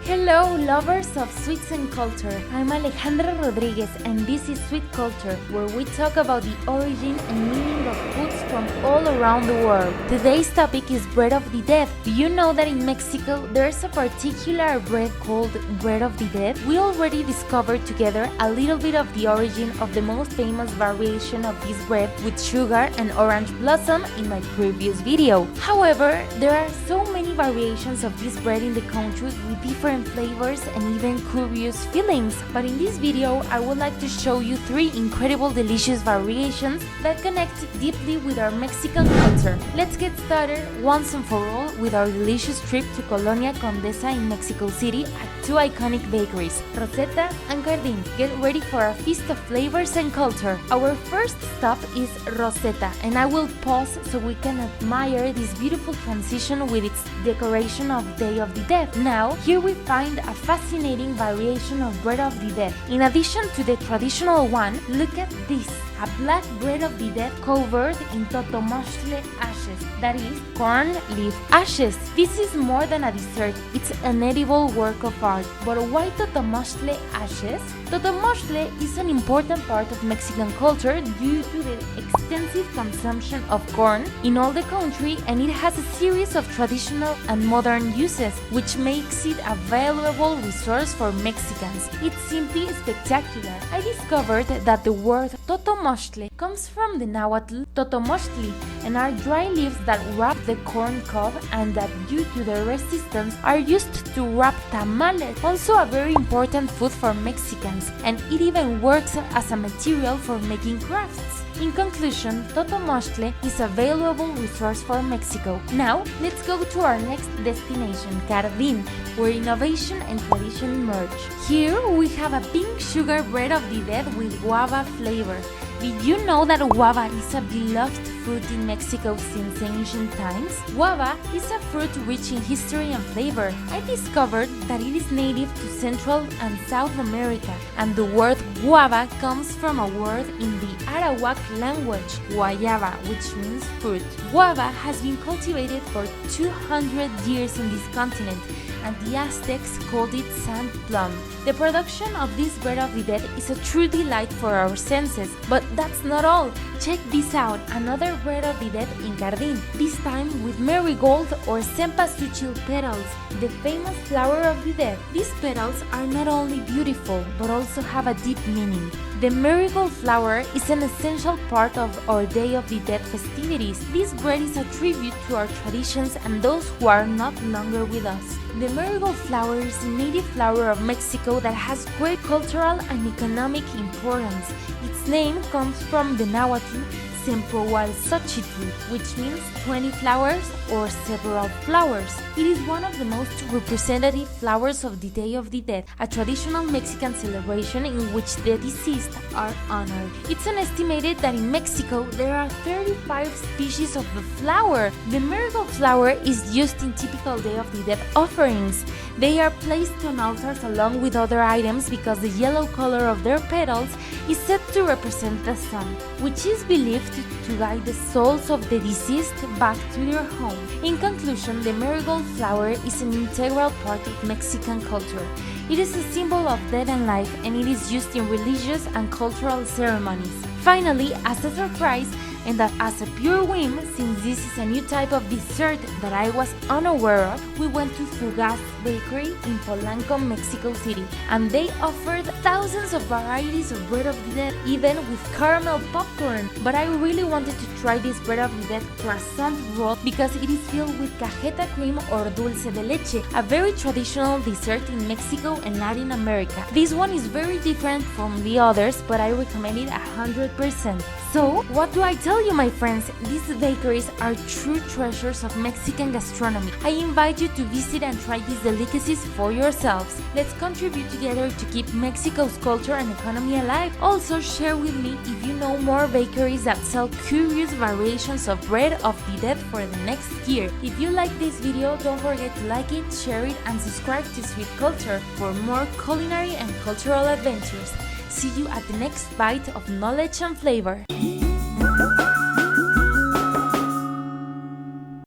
Hello, lovers of sweets and culture. I'm Alejandra Rodriguez, and this is Sweet Culture, where we talk about the origin and meaning of foods from all around the world. Today's topic is bread of the dead. Do you know that in Mexico there's a particular bread called bread of the dead? We already discovered together a little bit of the origin of the most famous variation of this bread with sugar and orange blossom in my previous video. However, there are so many variations of this bread in the country with different flavors and even curious feelings. But in this video, I would like to show you 3 incredible delicious variations that connect deeply with our Mexican culture. Let's get started once and for all with our delicious trip to Colonia Condesa in Mexico City at 2 iconic bakeries, Rosetta and Cardín. Get ready for a feast of flavors and culture. Our first stop is Rosetta, and I will pause so we can admire this beautiful transition with its decoration of Day of the Dead. Now, here we find a fascinating variation of bread of the dead. In addition to the traditional one, look at this. A black bread of the dead covered in totomoxtle ashes, that is, corn leaf ashes. This is more than a dessert, it's an edible work of art. But why totomoxtle ashes? Totomoxtle is an important part of Mexican culture due to the extensive consumption of corn in all the country, and it has a series of traditional and modern uses, which makes it a valuable resource for Mexicans. It's simply spectacular. I discovered that the word totomoxtle comes from the Nahuatl totomoxtle and are dry leaves that wrap the corn cob, and that due to their resistance are used to wrap tamales, also a very important food for Mexicans, and it even works as a material for making crafts. In conclusion, totomoxtle is a valuable resource for Mexico. Now, let's go to our next destination, Cardín, where innovation and tradition merge. Here we have a pink sugar bread of the dead with guava flavor. Did you know that guava is a beloved fruit in Mexico since ancient times? Guava is a fruit rich in history and flavor. I discovered that it is native to Central and South America, and the word guava comes from a word in the Arawak language, guayaba, which means fruit. Guava has been cultivated for 200 years in this continent, and the Aztecs called it sand plum. The production of this bread of the dead is a true delight for our senses, but that's not all. Check this out, another bread of the dead in Cardín, this time with marigold or cempasuchil petals, the famous flower of the dead. These petals are not only beautiful, but also have a deep meaning. The marigold flower is an essential part of our Day of the Dead festivities. This bread is a tribute to our traditions and those who are not longer with us. The marigold flower is a native flower of Mexico that has great cultural and economic importance. Its name comes from the Nahuatl cempasuchil, which means 20 flowers or several flowers. It is one of the most representative flowers of the Day of the Dead, a traditional Mexican celebration in which the deceased are honored. It's estimated that in Mexico there are 35 species of the flower. The marigold flower is used in typical Day of the Dead offerings. They are placed on altars along with other items because the yellow color of their petals is said to represent the sun, which is believed to guide the souls of the deceased back to their home. In conclusion, the marigold flower is an integral part of Mexican culture. It is a symbol of death and life, and it is used in religious and cultural ceremonies. Finally, as a surprise, and that as a pure whim, since this is a new type of dessert that I was unaware of, we went to Fugaz Bakery in Polanco, Mexico City, and they offered thousands of varieties of bread of the dead, even with caramel popcorn. But I really wanted to try this bread of the dead croissant roll because it is filled with cajeta cream or dulce de leche, a very traditional dessert in Mexico and Latin America. This one is very different from the others, but I recommend it 100%. So, what do I tell you, my friends? These bakeries are true treasures of Mexican gastronomy. I invite you to visit and try these delicacies for yourselves. Let's contribute together to keep Mexico's culture and economy alive. Also, share with me if you know more bakeries that sell curious variations of bread of the dead for the next year. If you like this video, don't forget to like it, share it, and subscribe to Sweet Culture for more culinary and cultural adventures. See you at the next bite of knowledge and flavor.